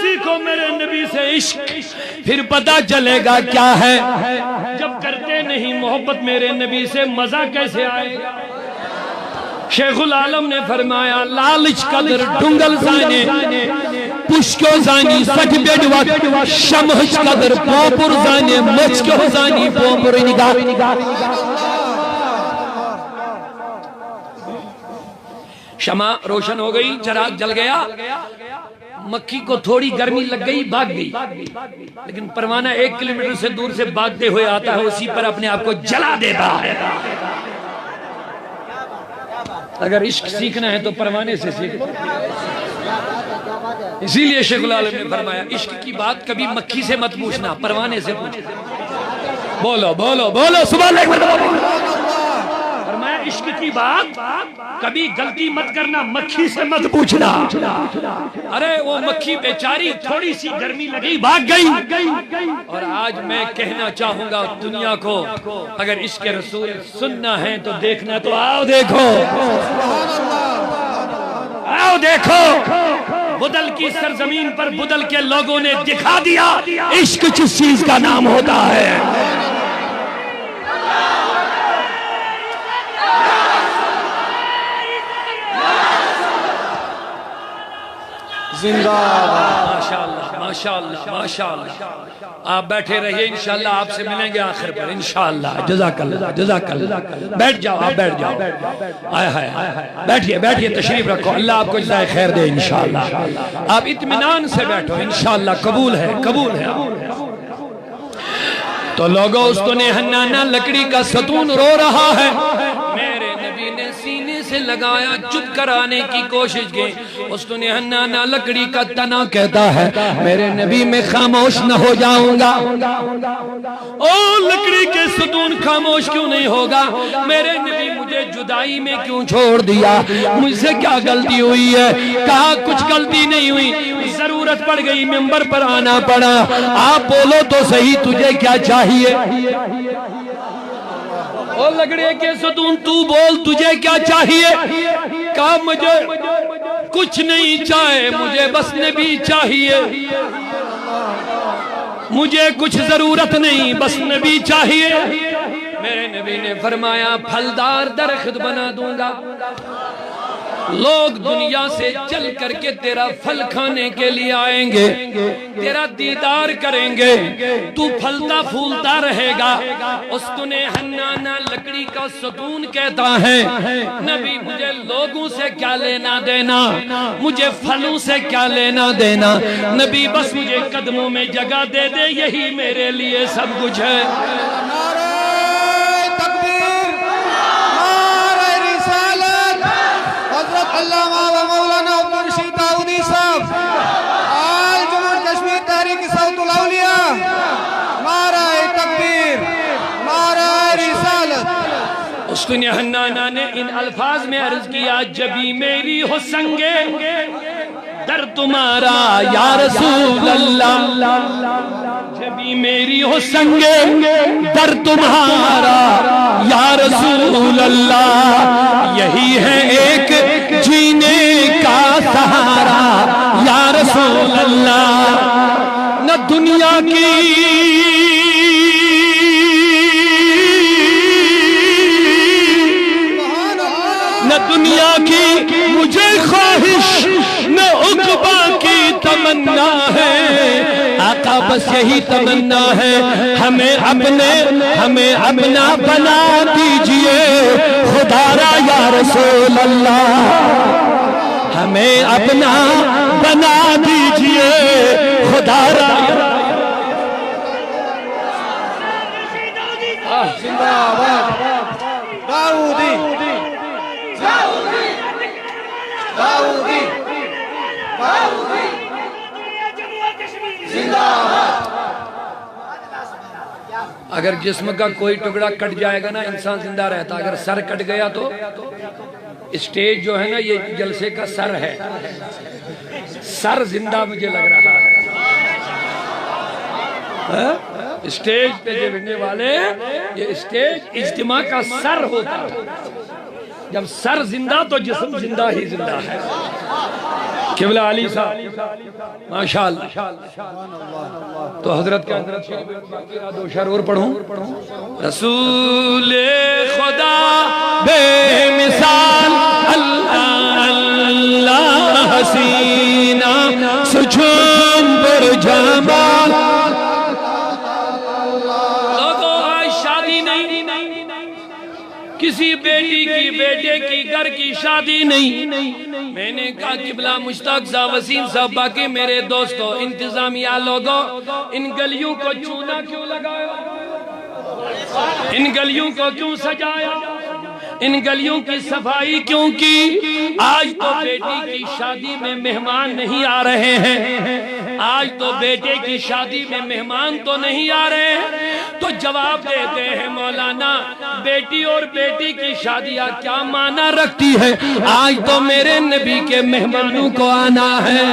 سیکھو میرے نبی سے عشق، پھر پتہ چلے گا کیا ہے۔ جب کرتے نہیں محبت میرے نبی سے مزہ کیسے آئے گا؟ شیخ العالم نے فرمایا لالچ قدر ڈنگل زانے پشکو زانی سٹ بیڈ وقت شمہچ قدر پوپر زانے مچکو زانی پوپر نگاہ۔ شمع روشن ہو گئی، چراغ جل گیا، مکھی کو تھوڑی گرمی لگ گئی، بھاگ گئی، لیکن پروانہ 1 کلومیٹر سے دور سے بھاگتے ہوئے آتا ہے، اسی پر اپنے آپ کو جلا دیتا ہے۔ اگر عشق سیکھنا ہے تو پروانے سے سیکھنا، اسی لیے شیخ العالم نے فرمایا عشق کی بات کبھی مکھی سے مت پوچھنا، پروانے سے پوچھنا۔ بولو بولو بولو سبحان اللہ۔ فرمایا عشق کی بات کبھی غلطی مت کرنا، مکھی سے مت پوچھنا۔ ارے وہ مکھی بیچاری تھوڑی سی گرمی لگی بھاگ گئی۔ اور آج میں کہنا چاہوں گا دنیا کو، اگر عشق رسول سننا ہے تو دیکھنا تو آؤ دیکھو، آؤ دیکھو۔ بدل کی سرزمین پر بدل کے لوگوں نے دکھا دیا عشق کس چیز کا نام ہوتا ہے۔ زندہ باد۔ ماشاءاللہ ماشاءاللہ ماشاءاللہ۔ آپ بیٹھے رہیے، انشاءاللہ آپ سے ملیں گے آخر پر انشاءاللہ۔ جزاک اللہ جزاک اللہ۔ بیٹھ جاؤ، آپ بیٹھ جاؤ، آئے ہائے بیٹھیے بیٹھیے، تشریف رکھو، اللہ آپ کو جزائے خیر دے انشاءاللہ۔ آپ اطمینان سے بیٹھو انشاءاللہ، قبول ہے قبول ہے۔ تو لوگو استن حنانہ لکڑی کا ستون رو رہا ہے، میرے نبی نے سینے سے لگایا، چپ کرانے کی کوشش کی۔ استن حنانہ لکڑی کا تنا کہتا ہے میرے نبی میں خاموش نہ ہو جاؤں گا۔ او لکڑی کے ستون خاموش کیوں نہیں ہوگا؟ میرے نبی مجھے جدائی میں کیوں چھوڑ دیا؟ مجھ سے کیا غلطی ہوئی ہے؟ کہا کچھ غلطی نہیں ہوئی، ضرورت پڑ گئی منبر پر آنا پڑا۔ آپ بولو تو صحیح، تجھے کیا چاہیے؟ او لکڑی کے ستون تو بول، تجھے کیا چاہیے؟ کہا مجھے کچھ نہیں چاہے، مجھے بس نبی چاہیے، مجھے کچھ ضرورت نہیں، بس نبی چاہیے۔ میرے نبی نے فرمایا پھلدار درخت بنا دوں گا، لوگ دنیا سے چل کر کے تیرا پھل کھانے کے لیے آئیں گے، تیرا دیدار کریں گے، تو پھلتا پھولتا رہے گا۔ استن حنانہ لکڑی کا ستون کہتا ہے نبی مجھے لوگوں سے کیا لینا دینا، مجھے پھلوں سے کیا لینا دینا، نبی بس مجھے قدموں میں جگہ دے دے، یہی میرے لیے سب کچھ ہے۔ علامہ و مولانا عبدالرشید داؤدی صاحب، آل جمہور کشمیر تحریک صوت الاولیاء، نعرہ تکبیر، نعرہ رسالت۔ استن حنانہ نے ان الفاظ میں عرض کیا جبھی میری ہو سنگے در تمہارا یا رسول اللہ، جبھی میری ہو سنگے در تمہارا یا رسول اللہ، یہی ہے ایک جینے کا سہارا یا رسول اللہ۔ نہ دنیا کی نہ دنیا کی مجھے خواہش، نہ عقبہ کی تمنا ہے، آقا بس یہی تمنا ہے ہمیں اپنا بنا دیجئے خدا را یا رسول اللہ، ہمیں اپنا بنا دیجئے خدا را۔ زندہ باد داؤدی، داؤدی، داؤدی، زندہ باد۔ اگر جسم کا کوئی ٹکڑا کٹ جائے گا نا انسان زندہ رہتا، اگر سر کٹ گیا تو اسٹیج جو ہے نا یہ جلسے کا سر ہے، سر زندہ مجھے لگ رہا ہے۔ اسٹیج پہ جو بننے والے یہ اسٹیج اجتماع کا سر ہوتا ہے، جب سر زندہ تو جسم زندہ ہی زندہ ہے۔ قبلہ علی صاحب ماشاءاللہ. تو حضرت کا دو شعر اور پڑھوں. رسول خدا بے مثال اللہ حسینہ سجن پر جمال. لوگوں آج شادی نہیں, کسی بیٹی کی بیٹے کی گھر کی شادی نہیں. میں نے کہا قبلہ مشتاق صاحب وسیم صاحب باقی میرے دوستوں انتظامیہ لوگوں ان گلیوں کو چونا کیوں لگایا, ان گلیوں کو کیوں سجایا, ان گلیوں کی صفائی کیوں کی. آج تو بیٹی کی شادی میں مہمان نہیں آ رہے ہیں, آج تو بیٹے کی شادی میں مہمان تو نہیں آ رہے ہیں. تو جواب دیتے ہیں مولانا بیٹی اور بیٹی کی شادیاں کیا معنی رکھتی ہے, آج تو میرے نبی کے مہمانوں کو آنا ہے.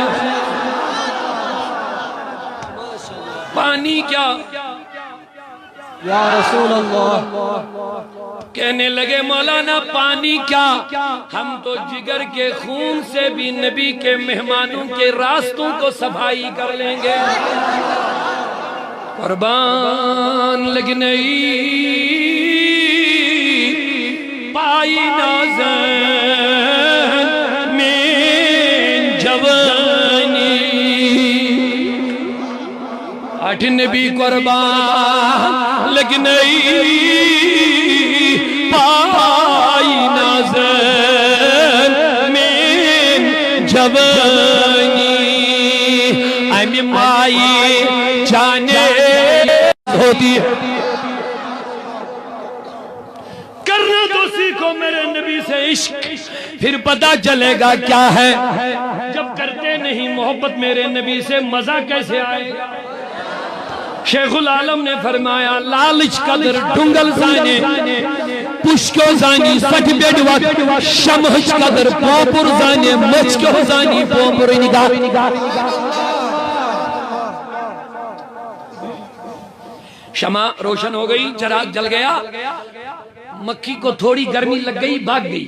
پانی کیا یا رسول اللہ. کہنے لگے مولانا پانی کیا, ہم تو جگر کے خون سے بھی نبی کے مہمانوں کے راستوں کو صفائی کر لیں گے. قربان لگنئی پائی نازن میں جوانی, آٹھ نبی قربان لگنئی پائی نازن میں جوانی. امی مائی جانے ہوتی ہے. کرنا تو سیکھو میرے نبی سے عشق, پھر پتہ چلے گا کیا ہے. جب کرتے نہیں محبت میرے نبی سے مزہ کیسے آئے گا. شیخ العالم نے فرمایا لالچ قدر ڈنگل زانے پشکو زانی سٹ بیڈ وقت شمہچ قدر پوپر زانے مچکو زانی پوپر نگاہ. شمع روشن ہو گئی, چراغ جل گیا, مکھی کو تھوڑی گرمی لگ گئی, بھاگ گئی.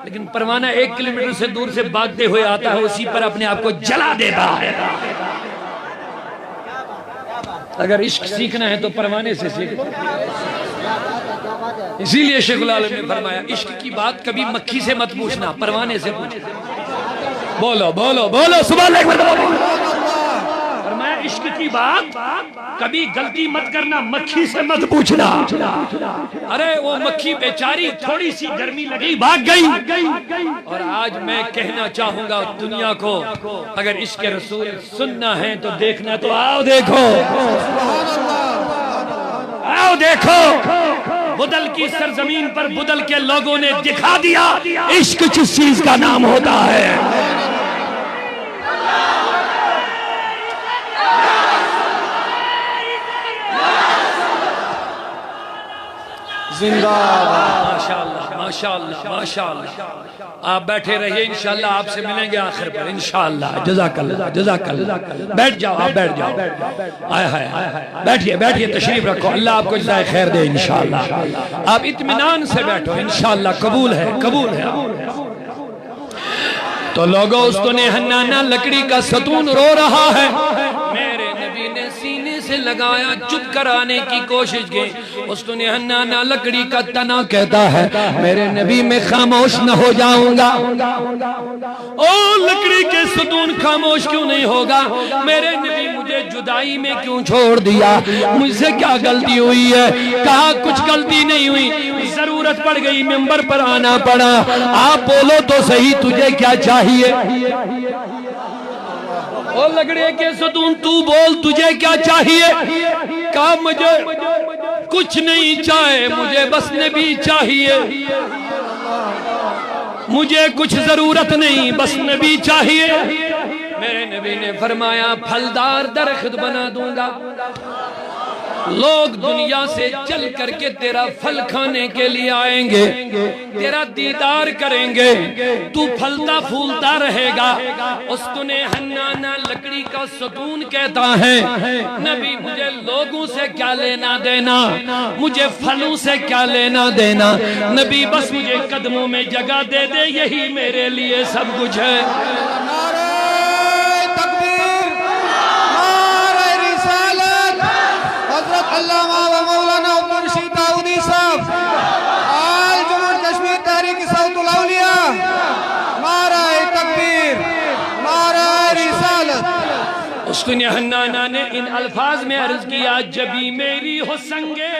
لیکن پروانہ 1 کلومیٹر سے دور سے بھاگتے ہوئے آتا ہے, اسی پر اپنے آپ کو جلا دیتا ہے. اگر عشق سیکھنا ہے تو پروانے سے سیکھو. اسی لیے شیخ العالم نے فرمایا عشق کی بات کبھی مکھی سے مت پوچھنا, پروانے سے پوچھنا. بولو بولو بولو سبحان اللہ. فرمایا عشق کی بات کبھی غلطی مت کرنا, مکھی سے مت پوچھنا. ارے وہ مکھی بیچاری تھوڑی سی گرمی لگی بھاگ گئی. اور آج میں کہنا چاہوں گا دنیا کو اگر عشق رسول سننا ہے تو دیکھنا تو آؤ دیکھو, آؤ دیکھو. بدل کی سرزمین پر بدل کے لوگوں نے دکھا دیا عشق کس چیز کا نام ہوتا ہے. زندہ باد. ماشاءاللہ ماشاءاللہ ماشاءاللہ. آپ بیٹھے رہیے, انشاءاللہ آپ سے ملیں گے آخر پر انشاءاللہ. جزاک اللہ جزاک اللہ. بیٹھ جاؤ, آپ بیٹھ جاؤ. آئے ہائے بیٹھیے بیٹھیے, تشریف رکھو. اللہ آپ کو جزائے خیر دے انشاءاللہ. آپ اطمینان سے بیٹھو انشاءاللہ. قبول ہے قبول ہے. تو لوگوں اس تو نے ہنانا لکڑی کا ستون رو رہا ہے. میرے نبی نے سینے سے لگایا, چپ کرانے کی کوشش کی. اس تو نے ہنانا لکڑی کا تنا کہتا ہے میرے نبی میں خاموش نہ ہو جاؤں گا. او لکڑی کے ستون خاموش کیوں نہیں ہوگا, میرے نبی مجھے جدائی میں کیوں چھوڑ دیا, مجھ سے کیا غلطی ہوئی ہے. کہا کچھ غلطی نہیں ہوئی, ضرورت پڑ گئی ممبر پر آنا پڑا. آپ بولو تو صحیح تجھے کیا چاہیے. او لکڑی کے ستون تو بول تجھے کیا چاہیے. کہا مجھے کچھ نہیں چاہے, مجھے بس نبی چاہیے. مجھے کچھ ضرورت نہیں, بس نبی چاہیے. میرے نبی نے فرمایا پھلدار درخت بنا دوں گا, لوگ دنیا سے چل کر کے تیرا پھل کھانے کے لیے آئیں گے, تیرا دیدار کریں گے, تو پھلتا پھولتا رہے گا. استنے حنانا لکڑی کا ستون کہتا ہے نبی مجھے لوگوں سے کیا لینا دینا, مجھے پھلوں سے کیا لینا دینا. نبی بس مجھے قدموں میں جگہ دے دے, یہی میرے لیے سب کچھ ہے. استن حنانہ نے ان الفاظ میں عرض کیا جبھی میری ہو سنگے